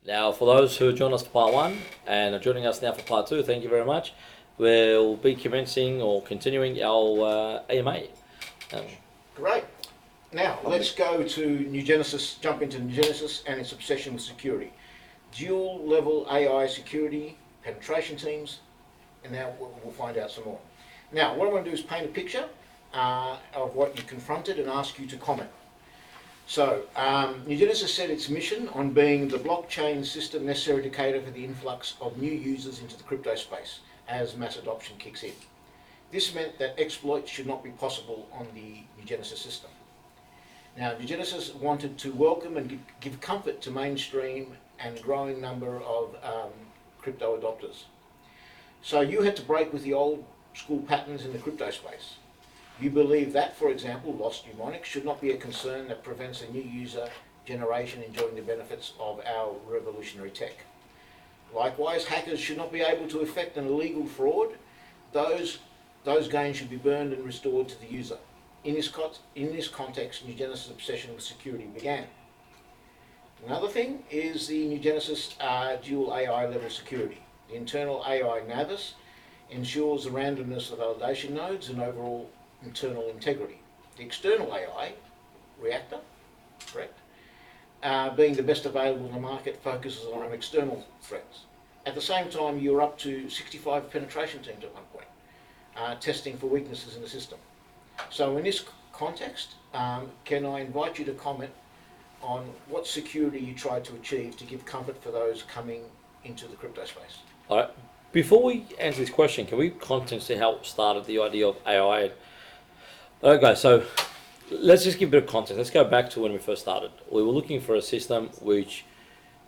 Now, for those who joined us for part one and are joining us now for part two, thank you very much. We'll be commencing or continuing our AMA. Um, Great. Now, let's go to NuGenesis, jump into NuGenesis and its obsession with security. Dual level AI security, penetration teams, and now we'll find out some more. Now, what I want to do is paint a picture of what you confronted and ask you to comment. So, NuGenesis set its mission on being the blockchain system necessary to cater for the influx of new users into the crypto space as mass adoption kicks in. This meant that exploits should not be possible on the NuGenesis system. Now, NuGenesis wanted to welcome and give comfort to mainstream and growing number of crypto adopters. So you had to break with the old school patterns in the crypto space. You believe that, for example, lost mnemonics should not be a concern that prevents a new user generation enjoying the benefits of our revolutionary tech. Likewise, hackers should not be able to effect an illegal fraud. Those gains should be burned and restored to the user. In this context, NuGenesis' obsession with security began. Another thing is the NuGenesis dual AI level security. The internal AI Navis ensures the randomness of validation nodes and overall internal integrity. The external AI, Reactor, correct, being the best available in the market, focuses on external threats. At the same time, you're up to 65 penetration teams at one point, testing for weaknesses in the system. So in this context, can I invite you to comment on what security you tried to achieve to give comfort for those coming into the crypto space? all right. Before we answer this question, can we context to help started the idea of AI? Okay, so let's just give a bit of context. Let's go back to when we first started. We were looking for a system which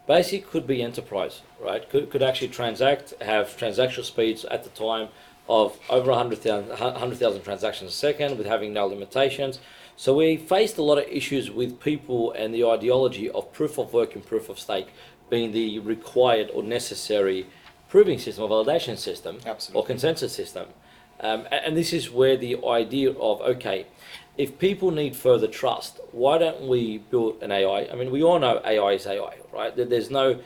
basically could be enterprise, right? Could actually have transactional speeds at the time of over 100,000 transactions a second with having no limitations. So we faced a lot of issues with people and the ideology of proof of work and proof of stake being the required or necessary proving system or validation system. Absolutely. Or consensus system. And this is where the idea of, okay, if people need further trust, why don't we build an AI? I mean, we all know AI is AI, right? There's no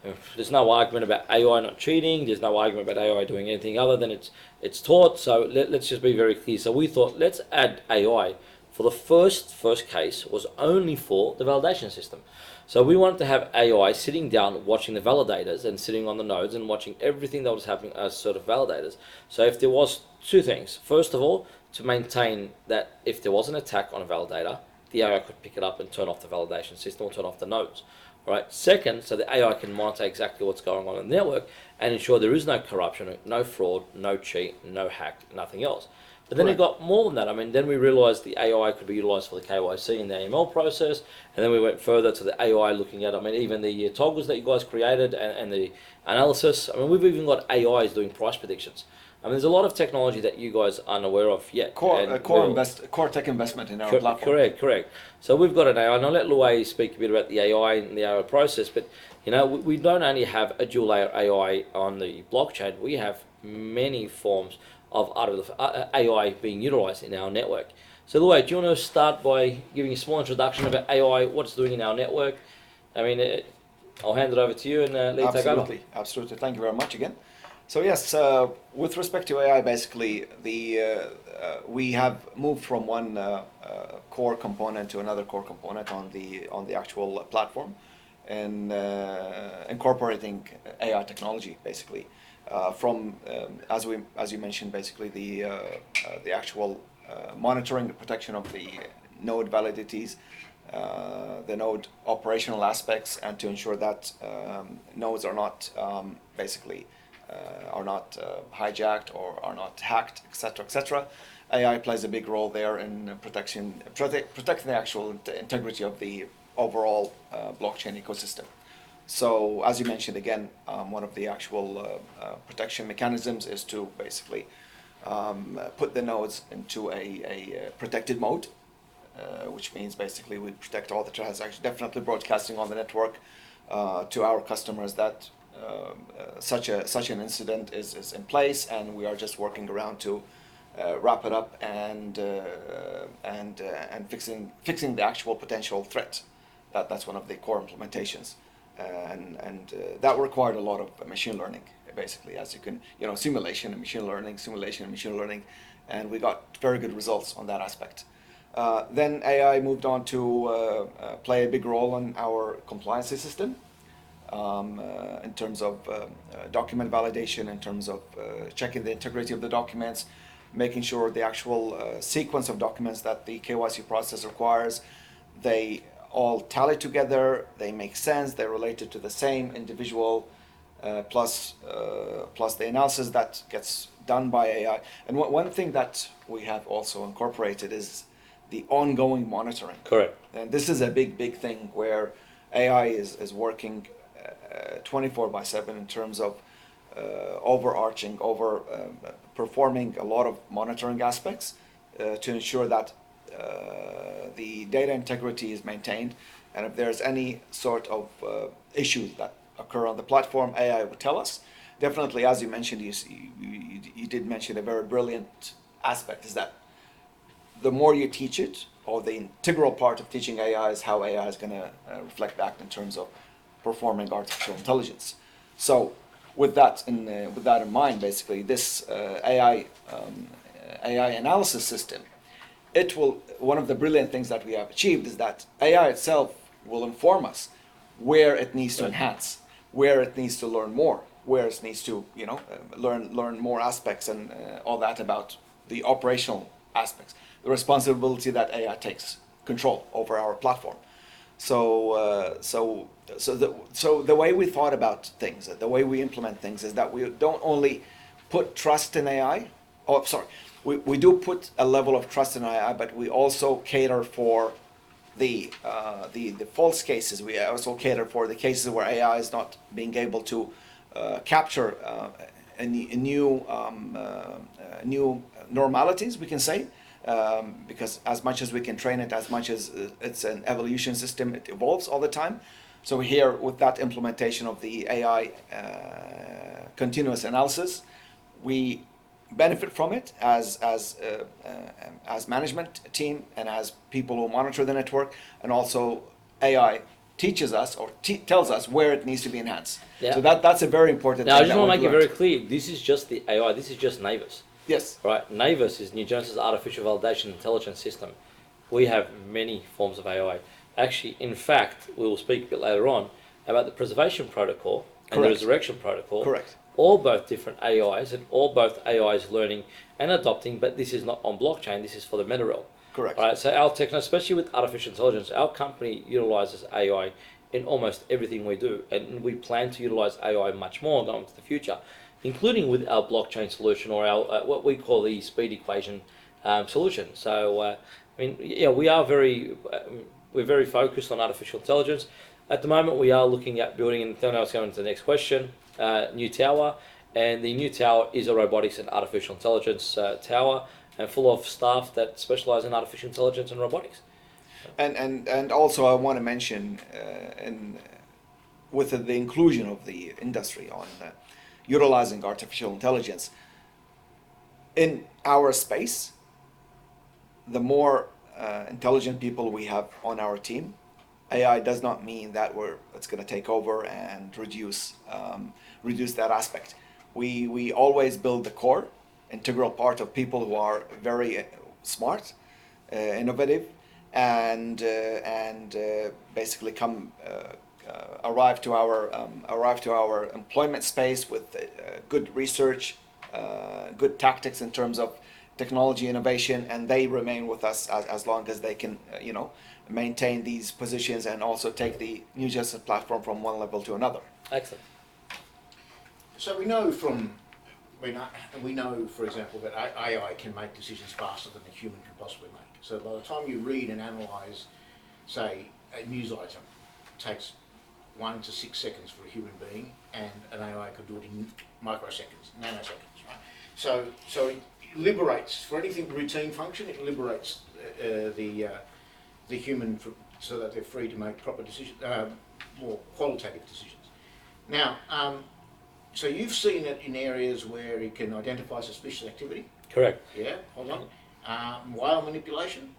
argument about AI not cheating. There's no argument about AI doing anything other than it's taught. So let's just be very clear. So we thought, let's add AI. For the first case was only for the validation system. So we wanted to have AI sitting down, watching the validators and sitting on the nodes and watching everything that was happening as sort of validators. So if there was two things, first of all, to maintain that if there was an attack on a validator, the AI could pick it up and turn off the validation system or turn off the nodes. Right. Second, so the AI can monitor exactly what's going on in the network and ensure there is no corruption, no fraud, no cheat, no hack, nothing else. But then it got more than that. I mean, then we realized the AI could be utilized for the KYC and the AML process. And then we went further to the AI looking at, I mean, even the toggles that you guys created and the analysis. I mean, we've even got AIs doing price predictions. I mean, there's a lot of technology that you guys aren't aware of yet. Core tech investment in our platform. Correct. So we've got an AI, and I'll let Louay speak a bit about the AI and the AI process, but you know, we don't only have a dual layer AI on the blockchain, we have many forms of AI being utilized in our network. So Louay, do you want to start by giving a small introduction about AI, what it's doing in our network? I mean, I'll hand it over to you and Lee take over. Absolutely. Thank you very much again. So yes, with respect to AI, basically, we have moved from one core component to another core component on the actual platform, and incorporating AI technology, basically, from as you mentioned, basically the actual monitoring, the protection of the node validities, the node operational aspects, and to ensure that nodes are not hijacked or are not hacked, etc., etc. AI plays a big role there in protecting the actual integrity of the overall blockchain ecosystem. So, as you mentioned again, one of the actual protection mechanisms is to basically put the nodes into a protected mode, which means basically we protect all the transactions, definitely broadcasting on the network to our customers that such an incident is in place, and we are just working around to wrap it up and fixing the actual potential threat. That's one of the core implementations. and that required a lot of machine learning, basically, as you can, simulation and machine learning, and we got very good results on that aspect. Then AI moved on to play a big role in our compliance system, in terms of document validation, in terms of checking the integrity of the documents, making sure the actual sequence of documents that the KYC process requires, they all tally together, they make sense, they're related to the same individual, plus the analysis that gets done by AI. And one thing that we have also incorporated is the ongoing monitoring. Correct. And this is a big thing where AI is working 24/7 in terms of performing a lot of monitoring aspects to ensure that the data integrity is maintained, and if there's any sort of issues that occur on the platform, AI will tell us. Definitely, as you mentioned, you did mention a very brilliant aspect, is that the more you teach it, or the integral part of teaching AI is how AI is going to reflect back in terms of performing artificial intelligence. So with that in mind, basically, this AI analysis system, one of the brilliant things that we have achieved is that AI itself will inform us where it needs to enhance, where it needs to learn more, where it needs to learn more aspects and all that about the operational aspects, the responsibility that AI takes control over our platform. So the way we thought about things, the way we implement things, is that we don't only put trust in AI. Oh, sorry. We do put a level of trust in AI, but we also cater for the false cases. We also cater for the cases where AI is not being able to capture new normalities, we can say, because as much as we can train it, as much as it's an evolution system, it evolves all the time. So here, with that implementation of the AI continuous analysis, we benefit from it as management team and as people who monitor the network, and also AI teaches us or tells us where it needs to be enhanced. Yeah. So that's a very important Now, thing. I just want to make it very clear, this is just the AI, this is just NuGenesis. Yes. Right, NuGenesis is NuGenesis Artificial Validation Intelligence System. We have many forms of AI. Actually, in fact, we will speak a bit later on about the preservation protocol and the resurrection protocol. Correct. All both different AIs, and all both AIs learning and adopting, but this is not on blockchain, this is for the meta realm. Correct. Right, so our techno, especially with artificial intelligence, our company utilizes AI in almost everything we do, and we plan to utilize AI much more going into the future, including with our blockchain solution, or our what we call the speed equation solution. So, we are we're very focused on artificial intelligence. At the moment, we are looking at building, and then I was going to the next question, new tower, and the new tower is a robotics and artificial intelligence tower, and full of staff that specialize in artificial intelligence and robotics. And also I want to mention, with the inclusion of the industry on utilizing artificial intelligence in our space, the more intelligent people we have on our team, AI does not mean that it's going to take over and reduce that aspect. We always build the core, integral part of people who are very smart, innovative, and basically arrive to our employment space with good research, good tactics in terms of technology innovation, and they remain with us as long as they can maintain these positions and also take the NuGenesis platform from one level to another. Excellent. So we know, for example, that AI can make decisions faster than a human can possibly make. So by the time you read and analyse, say, a news item, it takes 1 to 6 seconds for a human being, and an AI could do it in microseconds, nanoseconds, right? So it liberates, for anything routine function, it liberates the human so that they're free to make proper decisions, more qualitative decisions. Now, so you've seen it in areas where it can identify suspicious activity. Correct. Yeah, hold on. Wire manipulation.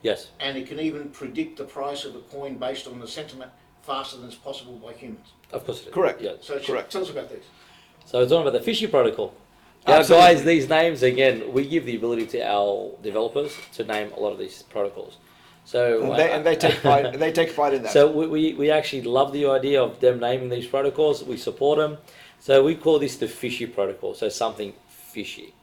Yes. And it can even predict the price of a coin based on the sentiment faster than it's possible by humans. Of course it is. Correct. Yeah. So Correct. tell us about this. So it's talking about the Fishy protocol. Now, Absolutely. guys, these names, again, we give the ability to our developers to name a lot of these protocols. So And they take pride. They take pride in that. So we actually love the idea of them naming these protocols. We support them. So we call this the Fishy protocol. So something fishy.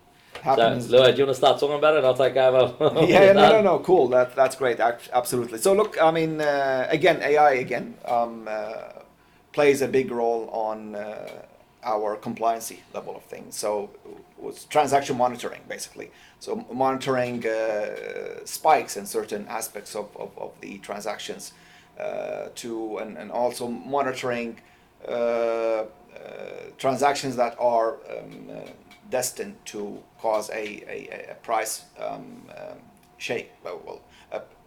Happens. So, Lloyd, do you want to start talking about it? I'll take over. Yeah, no, cool. That's great. Absolutely. So look, I mean, again, AI plays a big role on our compliancy level of things. So it's transaction monitoring, basically. So monitoring spikes in certain aspects of the transactions, and also monitoring transactions that are destined to cause a price shake.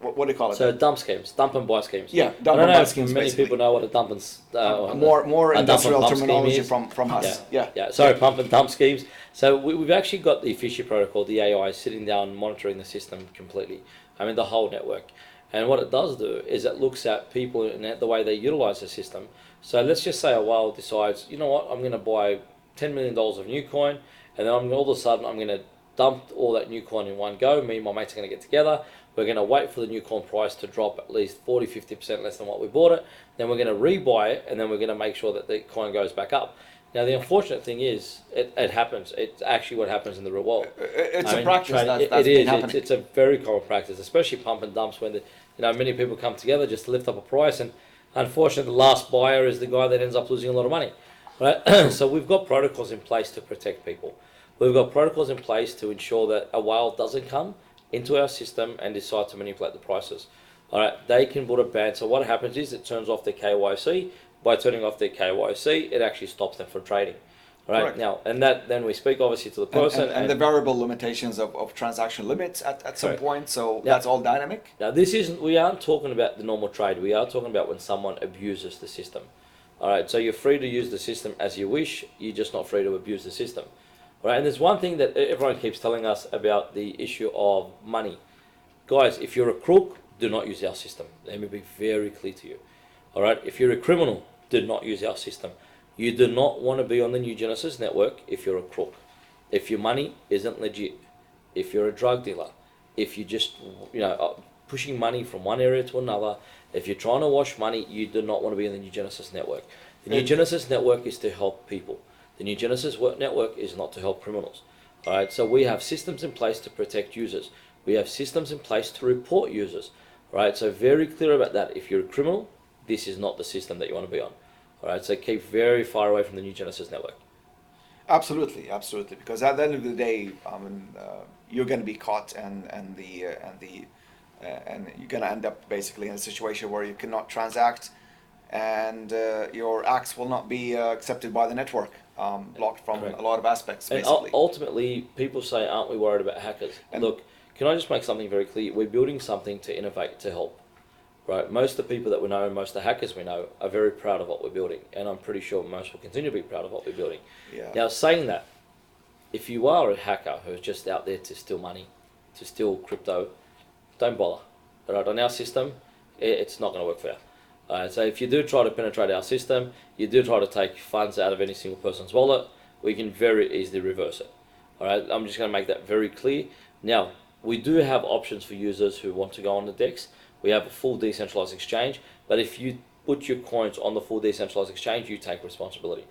What do you call it? So dump schemes, dump and buy schemes. Yeah, I dump don't and know buy if schemes, many basically. people know what a dump and More a industrial dump and pump scheme terminology is. from us. Yeah. Sorry, pump and dump schemes. So we've actually got the Fishy protocol, the AI, sitting down monitoring the system completely. I mean, the whole network. And what it does do is it looks at people and the way they utilize the system. So let's just say a whale decides, you know what, I'm going to buy $10 million of NuCoin, and then all of a sudden I'm going to dump all that NuCoin in one go. Me and my mates are going to get together. We're going to wait for the NuCoin price to drop at least 40, 50% less than what we bought it. Then we're going to rebuy it, and then we're going to make sure that the coin goes back up. Now, the unfortunate thing is, it happens. It's actually what happens in the real world. It's I a mean, practice that's it been is. happening. It's a very common practice, especially pump and dumps when many people come together just to lift up a price, and unfortunately, the last buyer is the guy that ends up losing a lot of money. Right? So we've got protocols in place to protect people. We've got protocols in place to ensure that a whale doesn't come into our system and decide to manipulate the prices. All right, they can put a ban. So what happens is it turns off their KYC. By turning off their KYC, it actually stops them from trading. All right. Correct. Now, and that then we speak obviously to the person and the variable limitations of transaction limits at some Correct. point. So Yeah. that's all dynamic. Now, we aren't talking about the normal trade. We are talking about when someone abuses the system. All right, so you're free to use the system as you wish. You're just not free to abuse the system. All right, and there's one thing that everyone keeps telling us about the issue of money. Guys, if you're a crook, do not use our system. Let me be very clear to you. All right, if you're a criminal, do not use our system. You do not want to be on the NuGenesis network if you're a crook. If your money isn't legit, if you're a drug dealer, if you're just pushing money from one area to another, if you're trying to wash money, you do not want to be in the NuGenesis network. The NuGenesis network is to help people. The NuGenesis network is not to help criminals. All right, so we have systems in place to protect users. We have systems in place to report users. All right, so very clear about that. If you're a criminal, this is not the system that you want to be on. All right, so keep very far away from the NuGenesis network. Absolutely. Because at the end of the day, you're going to be caught, and you're going to end up basically in a situation where you cannot transact, and your acts will not be accepted by the network, blocked from Correct. a lot of aspects. And Basically, ultimately, people say, aren't we worried about hackers? And- Look, can I just make something very clear? We're building something to innovate, to help. Right? Most of the people that we know, most of the hackers we know, are very proud of what we're building. And I'm pretty sure most will continue to be proud of what we're building. yeah. Now, saying that, if you are a hacker who's just out there to steal money, to steal crypto, don't bother. All right? On our system, it's not going to work for you. So if you do try to penetrate our system, you do try to take funds out of any single person's wallet, we can very easily reverse it. All right? I'm just going to make that very clear. Now, we do have options for users who want to go on the DEX. We have a full decentralized exchange, but if you put your coins on the full decentralized exchange, you take responsibility.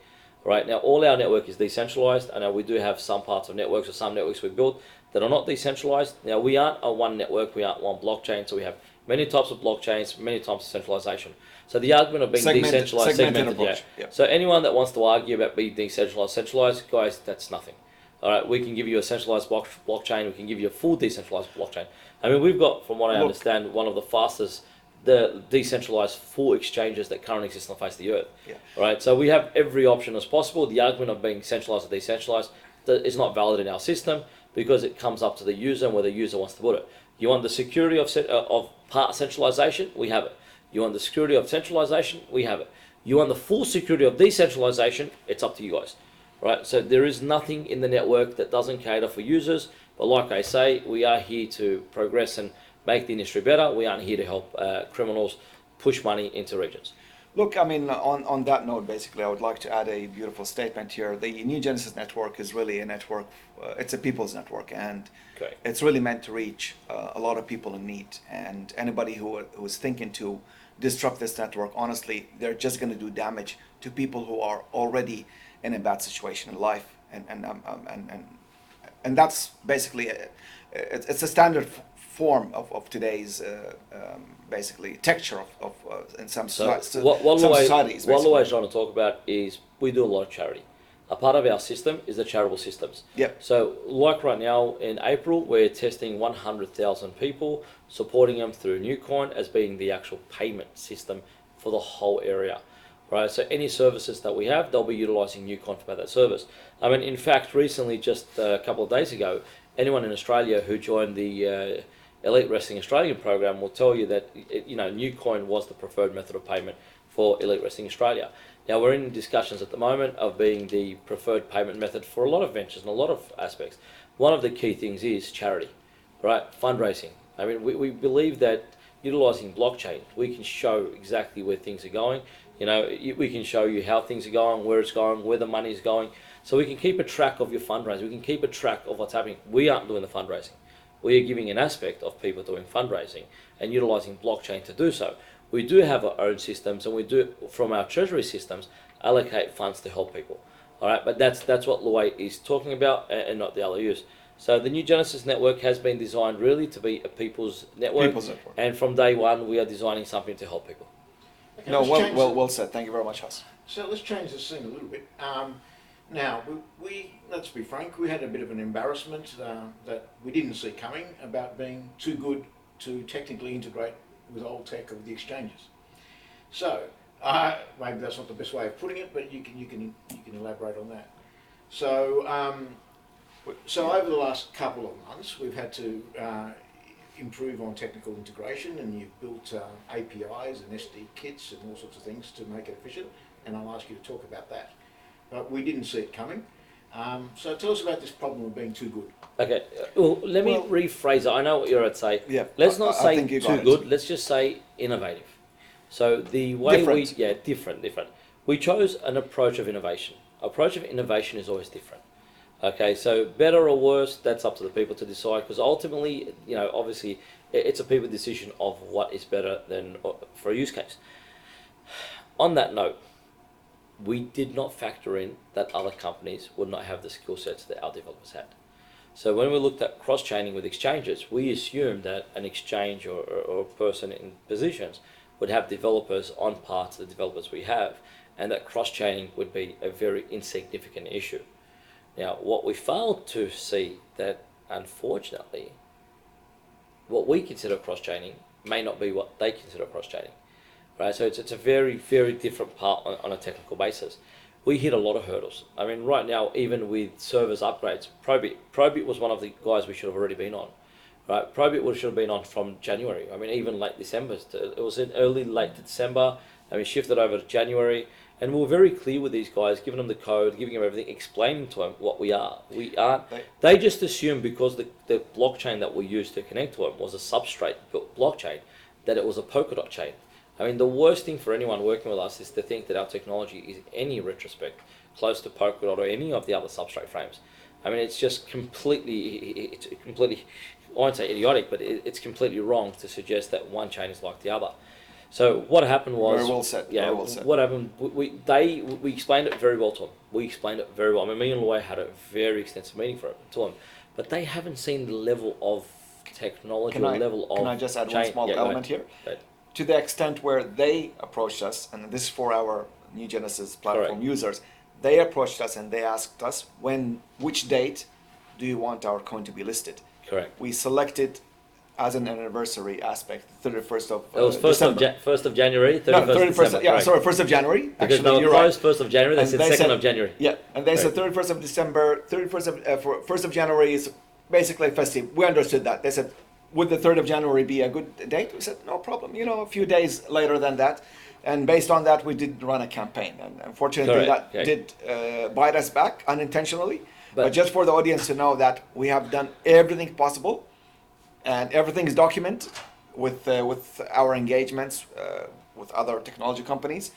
Right now, all our network is decentralized. I know we do have some parts of networks or some networks we built that are not decentralized. Now, we aren't a one network, we aren't one blockchain, so we have many types of blockchains, many types of centralization. So the argument of being decentralized, segmented, approach. Yeah. So anyone that wants to argue about being decentralized, centralized, guys, that's nothing. All right, we can give you a centralized blockchain. We can give you a full decentralized blockchain. I mean, we've got, from what I understand, one of the fastest, the decentralized full exchanges that currently exist on the face of the earth. Yeah. All right, so we have every option as possible. The argument of being centralized or decentralized is not valid in our system because it comes up to the user and where the user wants to put it. You want the security of part centralization? We have it. You want the security of centralization? We have it. You want the full security of decentralization? It's up to you guys. Right, so there is nothing in the network that doesn't cater for users, but like I say, we are here to progress and make the industry better. We aren't here to help criminals push money into regions. Look, I mean, on that note, basically, I would like to add a beautiful statement here. The NuGenesis network is really a network, it's a people's network, and Okay. it's really meant to reach a lot of people in need. And anybody who is thinking to disrupt this network, honestly, they're just going to do damage to people who are already in a bad situation in life. And that's basically, it's a standard form of today's basically texture of in some So some what societies. What Basically. Luay's trying to talk about is we do a lot of charity. A part of our system is the charitable systems. Yep. So like right now in April, we're testing 100,000 people, supporting them through NuCoin as being the actual payment system for the whole area. Right, so any services that we have, they'll be utilizing NuCoin to pay that service. I mean, in fact, recently, just a couple of days ago, anyone in Australia who joined the Elite Wrestling Australian program will tell you that NuCoin was the preferred method of payment for Elite Wrestling Australia. Now we're in discussions at the moment of being the preferred payment method for a lot of ventures and a lot of aspects. One of the key things is charity, right? Fundraising. I mean, we believe that utilizing blockchain, we can show exactly where things are going. We can show you how things are going, where it's going, where the money is going. So we can keep a track of your fundraising. We can keep a track of what's happening. We aren't doing the fundraising. We are giving an aspect of people doing fundraising and utilizing blockchain to do so. We do have our own systems, and we do, from our treasury systems, allocate funds to help people. All right, but that's what Luay is talking about, and not the LOUs. So the NuGenesis network has been designed really to be a people's network. People's network. And from day one, we are designing something to help people. Okay, No, let's well said. Thank you very much, Huss. So let's change the scene a little bit. Now, we let's be frank, we had a bit of an embarrassment that we didn't see coming about being too good to technically integrate with old tech of the exchanges. So maybe that's not the best way of putting it, but you can elaborate on that. So over the last couple of months, we've had to improve on technical integration, and you've built APIs and SD kits and all sorts of things to make it efficient, and I'll ask you to talk about that. But we didn't see it coming. So tell us about this problem of being too good. Okay, well, let me rephrase it. I know what you're at say. Yeah, Let's not I say think you too got it. good. Let's just say innovative. So the way Different. different. We chose an approach of innovation. Approach of innovation is always different. Okay, so better or worse, that's up to the people to decide, because ultimately, obviously, it's a people decision of what is better than for a use case. On that note, we did not factor in that other companies would not have the skill sets that our developers had. So when we looked at cross-chaining with exchanges, we assumed that an exchange or a person in positions would have developers on par to the developers we have, and that cross-chaining would be a very insignificant issue. Now, what we failed to see that, unfortunately, what we consider cross-chaining may not be what they consider cross-chaining. Right, so it's a very, very different part on a technical basis. We hit a lot of hurdles. I mean, right now, even with service upgrades, Probit was one of the guys we should have already been on. Right, Probit should have been on from January. I mean, even late December. It was in late December, and we shifted over to January. And we were very clear with these guys, giving them the code, giving them everything, explaining to them what we are. We aren't. They just assumed because the blockchain that we used to connect to them was a substrate blockchain, that it was a Polkadot chain. I mean, the worst thing for anyone working with us is to think that our technology is, in any retrospect, close to Polkadot or any of the other substrate frames. I mean, it's just completely, I won't say idiotic, but it's completely wrong to suggest that one chain is like the other. So what happened was... Very well said. Yeah, very well said. What happened, we explained it very well to them. We explained it very well. I mean, me and Luay had a very extensive meeting to them, but they haven't seen the level of technology or level of... Can I just add one small element here? Right. To the extent where they approached us, and this is for our NuGenesis platform Correct. users, they approached us and they asked us, which date do you want our coin to be listed? Correct. We selected as an anniversary aspect, 31st of It was 1st of January, 31st no, 31st December. of, yeah, correct. sorry, 1st of January. Because Actually, they were closed 1st of January, they And said they 2nd said- of January. Yeah, and they said 31st of December, 31st of, 1st of January is basically festive. We understood that. They said, would the 3rd of January be a good date? We said, no problem. A few days later than that. And based on that, we did run a campaign. And unfortunately, Correct. that did bite us back unintentionally. But just for the audience to know that we have done everything possible and everything is documented with our engagements with other technology companies.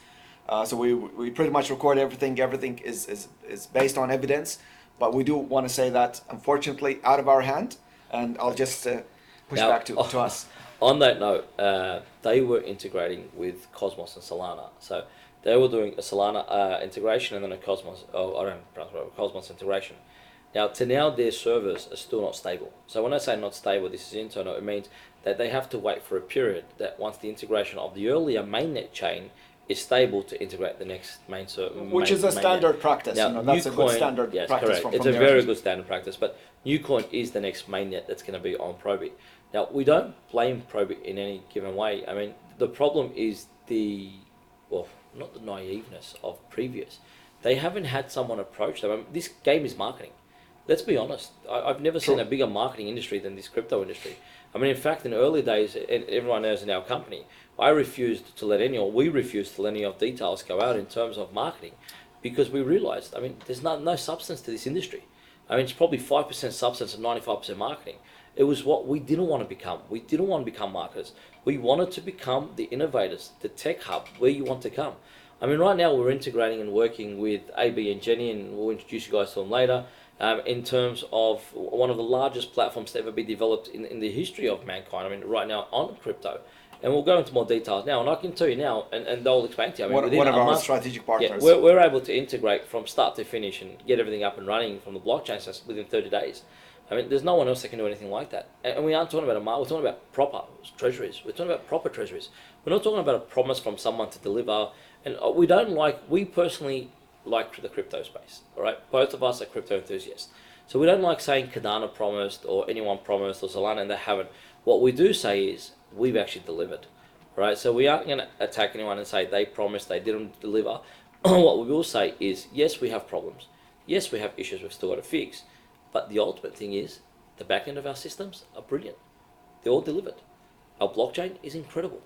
So we pretty much record everything. Everything is based on evidence, but we do want to say that unfortunately out of our hand, and I'll just push Now, back to us. On that note, they were integrating with Cosmos and Solana. So they were doing a Solana integration and then a Cosmos, Cosmos integration. Now, their servers are still not stable. So when I say not stable, this is internal, it means that they have to wait for a period that once the integration of the earlier mainnet chain is stable to integrate the next main server. Which is a standard practice. Now, that's a good standard yes, practice. Correct. It's a very good standard practice, but NuCoin is the next mainnet that's going to be on Probit. Now, we don't blame Probit in any given way. I mean, the problem is not the naiveness of previous. They haven't had someone approach them. I mean, this game is marketing. Let's be honest. I've never seen a bigger marketing industry than this crypto industry. I mean, in fact, in early days, and everyone knows in our company, we refused to let any of details go out in terms of marketing because we realized, I mean, there's no substance to this industry. I mean, it's probably 5% substance and 95% marketing. It was what we didn't want to become. We didn't want to become marketers. We wanted to become the innovators, the tech hub, where you want to come. I mean, right now we're integrating and working with AB and Jenny, and we'll introduce you guys to them later, in terms of one of the largest platforms to ever be developed in the history of mankind. I mean, right now on crypto. And we'll go into more details now. And I can tell you now, and they'll explain to you. I mean, one of our strategic partners. Yeah, we're able to integrate from start to finish and get everything up and running from the blockchain system within 30 days. I mean, there's no one else that can do anything like that. And we aren't talking about we're talking about proper treasuries. We're talking about proper treasuries. We're not talking about a promise from someone to deliver. And we personally like the crypto space, all right? Both of us are crypto enthusiasts. So we don't like saying Cardano promised or anyone promised or Solana, and they haven't. What we do say is we've actually delivered, right? So we aren't going to attack anyone and say they promised, they didn't deliver. What we will say is, yes, we have problems. Yes, we have issues we've still got to fix. But the ultimate thing is the back end of our systems are brilliant. They're all delivered. Our blockchain is incredible,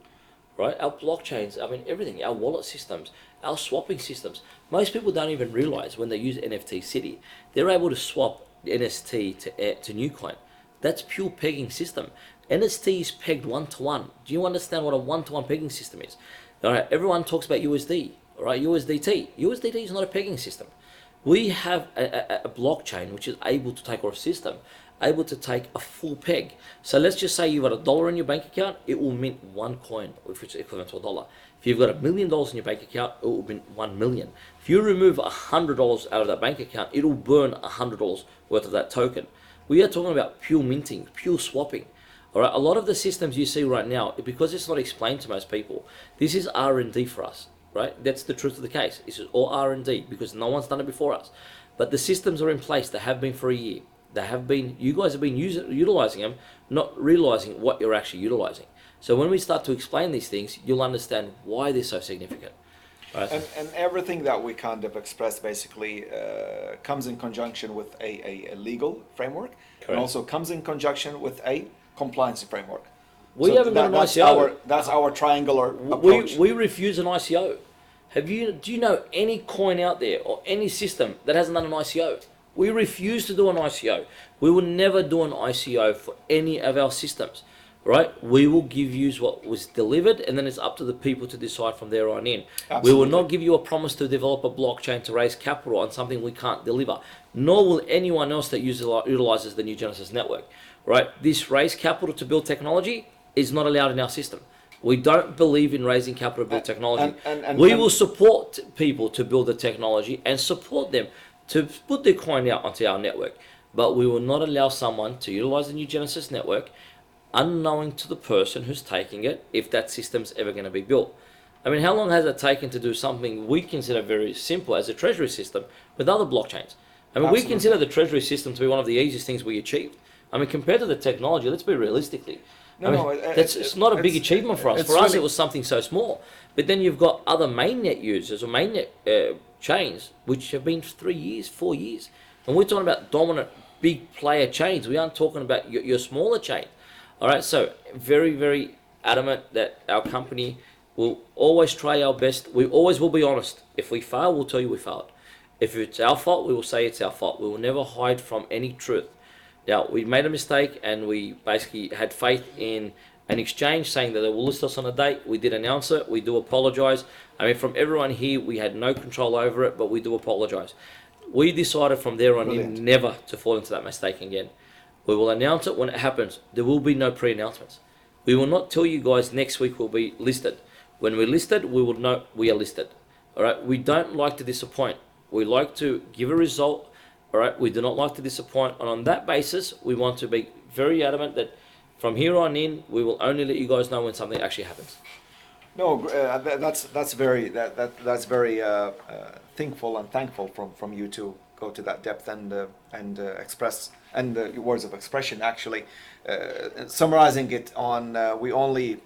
right? Our blockchains, I mean, everything, our wallet systems, our swapping systems. Most people don't even realize when they use NFT City, they're able to swap NST to NuCoin. That's pure pegging system. NST is pegged 1-to-1. Do you understand what a 1-to-1 pegging system is? All right, everyone talks about USD, all right, USDT. USDT is not a pegging system. We have a blockchain which is able to take, or a system, able to take a full peg. So let's just say you've got $1 in your bank account, it will mint one coin, which is equivalent to $1. If you've got $1 million in your bank account, it will mint 1 million. If you remove $100 out of that bank account, it will burn $100 worth of that token. We are talking about pure minting, pure swapping. All right, a lot of the systems you see right now, because it's not explained to most people, this is R&D for us. Right, that's the truth of the case. This is all R&D because no one's done it before us. But the systems are in place. They have been for a year. They have been. You guys have been utilizing them, not realizing what you're actually utilizing. So when we start to explain these things, you'll understand why they're so significant. Right? And everything that we kind of express basically comes in conjunction with a legal framework, Correct. and also comes in conjunction with a compliance framework. We haven't got an ICO. That's our triangular approach. We refuse an ICO. Do you know any coin out there or any system that hasn't done an ICO? We refuse to do an ICO. We will never do an ICO for any of our systems, right? We will give you what was delivered, and then it's up to the people to decide from there on in. Absolutely. We will not give you a promise to develop a blockchain to raise capital on something we can't deliver, nor will anyone else that utilizes the NuGenesis network, right? This raise capital to build technology is not allowed in our system. We don't believe in raising capital to build technology. We will support people to build the technology and support them to put their coin out onto our network. But we will not allow someone to utilize the NuGenesis network unknowing to the person who's taking it if that system's ever going to be built. I mean, how long has it taken to do something we consider very simple as a treasury system with other blockchains? I mean, Absolutely. we consider the treasury system to be one of the easiest things we achieved. I mean, compared to the technology, let's be realistically. It's not a big achievement for us. For us, it was something so small. But then you've got other mainnet users or mainnet chains, which have been 3 years, 4 years. And we're talking about dominant big player chains. We aren't talking about your smaller chain. All right, so very, very adamant that our company will always try our best. We always will be honest. If we fail, we'll tell you we failed. If it's our fault, we will say it's our fault. We will never hide from any truth. Now, we made a mistake and we basically had faith in an exchange saying that they will list us on a date. We did announce it. We do apologize. I mean, from everyone here, we had no control over it, but we do apologize. We decided from there on Brilliant. in never to fall into that mistake again. We will announce it when it happens. There will be no pre-announcements. We will not tell you guys next week we'll be listed. When we're listed, we will know we are listed. All right. We don't like to disappoint. We like to give a result. All right. We do not like to disappoint. And on that basis, we want to be very adamant that from here on in, we will only let you guys know when something actually happens. No, that's very thankful and thankful from you to go to that depth and express and words of expression. Actually, summarizing it on we only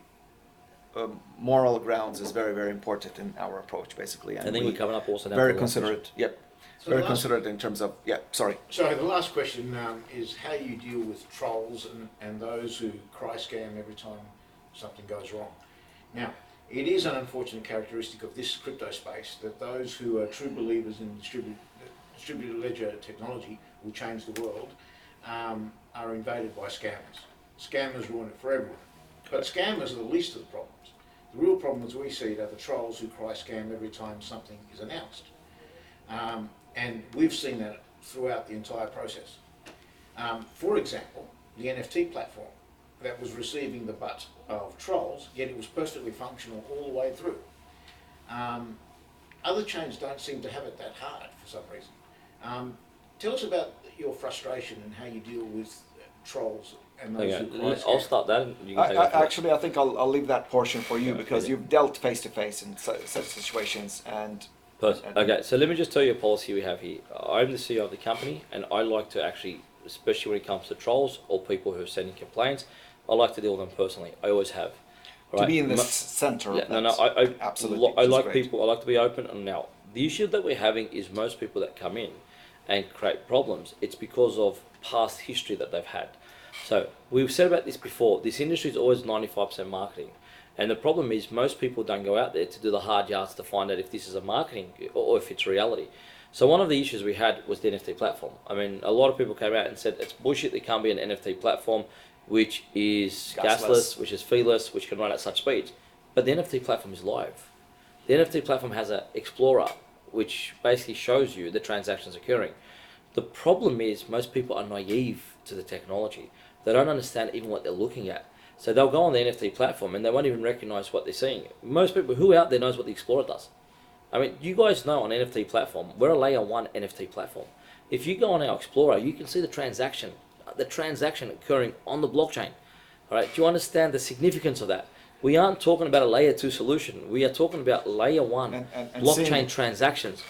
moral grounds is very important in our approach, basically. And I think we're coming up also now. very considerate. Yep, So very the last- considerate in terms of Sorry. So the last question is how you deal with trolls and those who cry scam every time something goes wrong. Now, it is an unfortunate characteristic of this crypto space that those who are true believers in distributed ledger technology will change the world are invaded by scammers. Scammers ruin it for everyone. But scammers are the least of the problems. The real problems we see are the trolls who cry scam every time something is announced. And we've seen that throughout the entire process. For example, the NFT platform that was receiving the butt of trolls, yet it was perfectly functional all the way through. Other chains don't seem to have it that hard for some reason. Tell us about your frustration and how you deal with trolls and those who cry I'll scam. start that. And you can take it from Actually, I think I'll leave that portion for you Yeah, because okay. you've dealt face to face in such situations and. Perfect. Okay, so let me just tell you a policy we have here. I'm the CEO of the company, and I like to actually, especially when it comes to trolls or people who are sending complaints, I like to deal with them personally. I always have. To be in the Ma- center Yeah, of no, that. no, I Absolutely, I which is like great. people. I like to be open. And now, the issue that we're having is most people that come in and create problems. It's because of past history that they've had. So we've said about this before. This industry is always 95% marketing, and the problem is most people don't go out there to do the hard yards to find out if this is a marketing or if it's reality. So one of the issues we had was the NFT platform. I mean, a lot of people came out and said it's bullshit. There can't be an NFT platform which is gasless, which is feeless, which can run at such speeds. But the NFT platform is live. The NFT platform has an explorer, which basically shows you the transactions occurring. The problem is most people are naive to the technology. They don't understand even what they're looking at. So they'll go on the NFT platform and they won't even recognize what they're seeing. Most people, who out there knows what the explorer does? I mean, you guys know on NFT platform, we're a layer 1 NFT platform. If you go on our explorer, you can see the transaction occurring on the blockchain. All right, do you understand the significance of that? We aren't talking about a layer 2 solution. We are talking about layer 1 And blockchain seeing- transactions.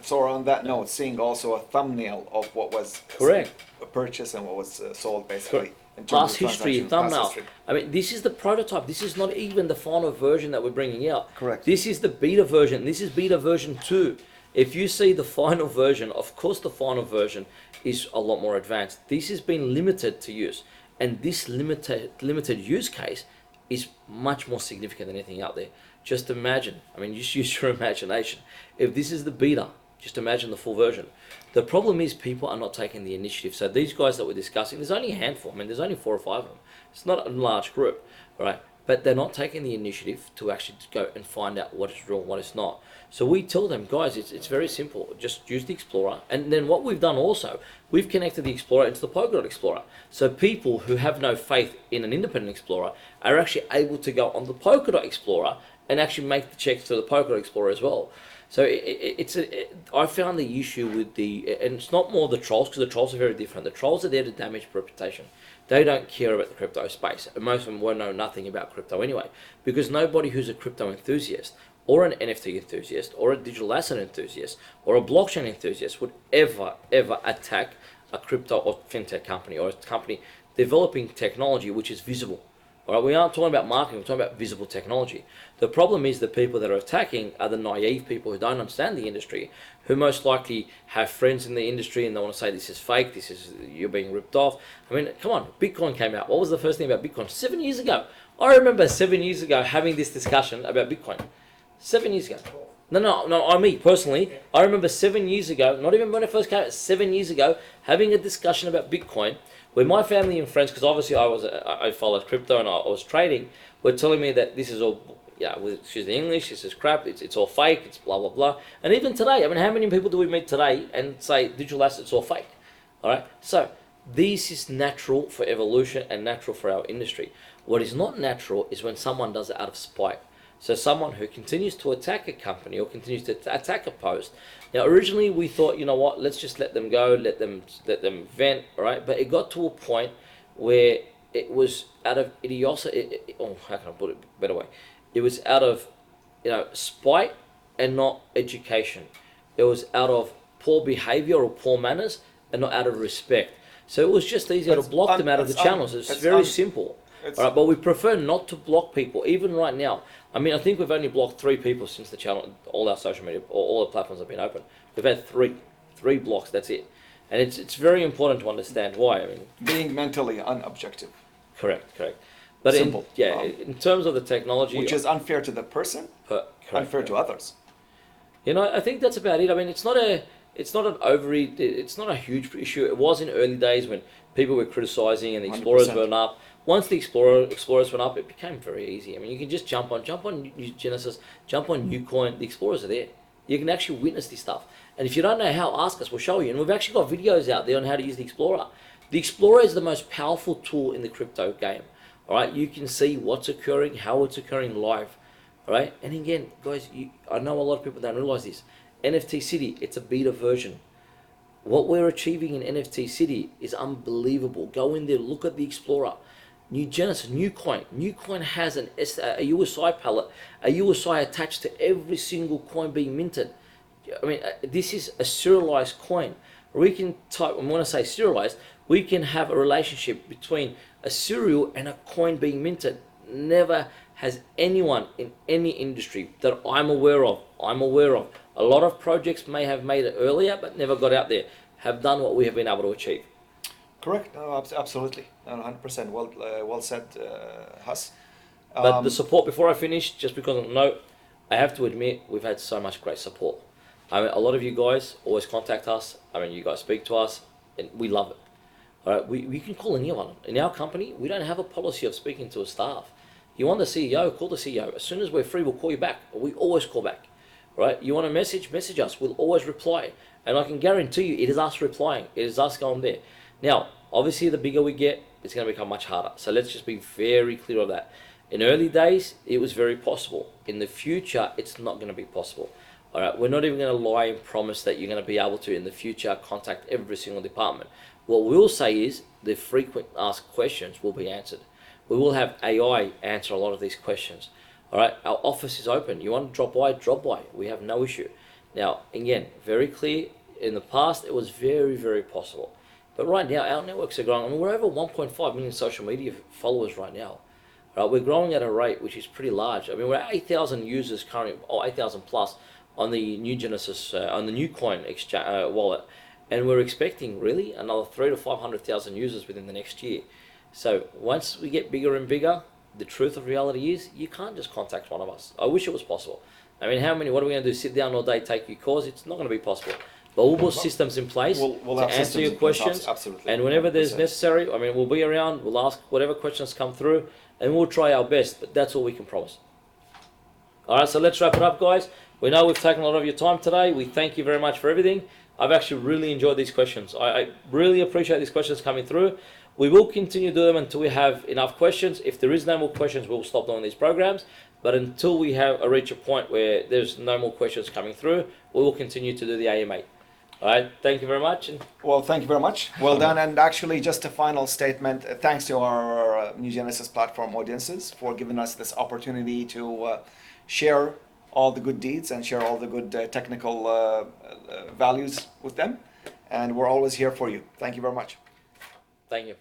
So on that note, seeing also a thumbnail of what was Correct. purchased and what was sold, basically. Correct. In terms Past of history, transactions, past thumbnail. history. I mean, this is the prototype. This is not even the final version that we're bringing out. Correct. This is the beta version. This is beta version 2. If you see the final version, of course the final version is a lot more advanced. This has been limited to use. And this limited use case is much more significant than anything out there. Just imagine, I mean, just use your imagination. If this is the beta, just imagine the full version. The problem is people are not taking the initiative. So these guys that we're discussing, there's only a handful. I mean, there's only 4 or 5 of them. It's not a large group, right? But they're not taking the initiative to actually go and find out what is real and what is not. So we tell them, guys, it's very simple. Just use the Explorer. And then what we've done also, we've connected the Explorer into the Polkadot Explorer. So people who have no faith in an independent Explorer are actually able to go on the Polkadot Explorer and actually make the checks to the Polkadot Explorer as well. So I found the issue with and it's not more the trolls, because the trolls are very different. The trolls are there to damage reputation. They don't care about the crypto space. And most of them won't know nothing about crypto anyway, because nobody who's a crypto enthusiast or an NFT enthusiast or a digital asset enthusiast or a blockchain enthusiast would ever attack a crypto or fintech company or a company developing technology which is visible. All right, we aren't talking about marketing, we're talking about visible technology. The problem is the people that are attacking are the naive people who don't understand the industry, who most likely have friends in the industry and they want to say this is fake, you're being ripped off. I mean, come on, Bitcoin came out. What was the first thing about Bitcoin? 7 years ago. I remember 7 years ago having this discussion about Bitcoin. 7 years ago. No, me personally, I remember 7 years ago, not even when it first came out, 7 years ago, having a discussion about Bitcoin Where my family and friends, because obviously I followed crypto and I was trading, were telling me that this is all, excuse the English, this is crap, it's all fake, it's blah, blah, blah. And even today, I mean, how many people do we meet today and say digital assets are all fake? All right, so this is natural for evolution and natural for our industry. What is not natural is when someone does it out of spite. So someone who continues to attack a company or continues to attack a post. Now, originally we thought, you know what, let's just let them go, let them vent, all right? But it got to a point where it was out of idiocy. How can I put it a better way? It was out of, spite and not education. It was out of poor behavior or poor manners and not out of respect. So it was just easier to block them out of the channels. It's very simple. All right, but we prefer not to block people, even right now. I mean, I think we've only blocked 3 people since the channel, all our social media, all the platforms have been open. We've had three blocks, that's it. And it's very important to understand why. I mean, being mentally unobjective. Correct. But simple. In terms of the technology, which is unfair to the person, unfair to others. I think that's about it. I mean, it's not a huge issue. It was in early days when people were criticizing and the explorers 100%. went up. Once the explorers went up, it became very easy. I mean, you can just jump on NuGenesis, jump on NuCoin. The explorers are there. You can actually witness this stuff. And if you don't know how, ask us. We'll show you. And we've actually got videos out there on how to use the explorer. The explorer is the most powerful tool in the crypto game. All right, you can see what's occurring, how it's occurring live. All right, and again, guys, I know a lot of people don't realize this. NFT City, it's a beta version. What we're achieving in NFT City is unbelievable. Go in there, look at the explorer. NuGenesis, NuCoin. NuCoin has a USI palette, a USI attached to every single coin being minted. I mean, this is a serialized coin. We can type, when I say serialized, we can have a relationship between a serial and a coin being minted. Never has anyone in any industry that I'm aware of, a lot of projects may have made it earlier but never got out there, have done what we have been able to achieve. Correct. No, absolutely. 100%. Well said, Huss. But the support, before I finish, just because of the note, I have to admit we've had so much great support. I mean, a lot of you guys always contact us. I mean, you guys speak to us, and we love it. All right, we can call anyone. In our company, we don't have a policy of speaking to a staff. You want the CEO, call the CEO. As soon as we're free, we'll call you back. We always call back. Right? You want a message us. We'll always reply. And I can guarantee you, it is us replying. It is us going there. Now, obviously, the bigger we get, it's going to become much harder. So let's just be very clear of that. In early days, it was very possible. In the future, it's not going to be possible. All right, we're not even going to lie and promise that you're going to be able to, in the future, contact every single department. What we'll say is the frequent asked questions will be answered. We will have AI answer a lot of these questions. All right, our office is open. You want to drop by, drop by. We have no issue. Now, again, very clear, in the past, it was very, very possible. But right now, our networks are growing. I mean, we're over 1.5 million social media followers right now. Right, we're growing at a rate which is pretty large. I mean, we're at 8,000 users currently, or 8,000 plus on the NuGenesis, on the NuCoin wallet. And we're expecting really another 300,000 to 500,000 users within the next year. So once we get bigger and bigger, the truth of reality is you can't just contact one of us. I wish it was possible. I mean, what are we going to do? Sit down all day, take your calls? It's not going to be possible. But we'll put systems in place we'll to answer your questions. Absolutely. And whenever there's necessary, I mean, we'll be around, we'll ask whatever questions come through, and we'll try our best, but that's all we can promise. All right, so let's wrap it up, guys. We know we've taken a lot of your time today. We thank you very much for everything. I've actually really enjoyed these questions. I really appreciate these questions coming through. We will continue to do them until we have enough questions. If there is no more questions, we'll stop doing these programs. But until we reach a point where there's no more questions coming through, we will continue to do the AMA. All right, thank you very much. Well, thank you very much. Well done. And actually, just a final statement. Thanks to our NuGenesis platform audiences for giving us this opportunity to share all the good deeds and share all the good technical values with them. And we're always here for you. Thank you very much. Thank you.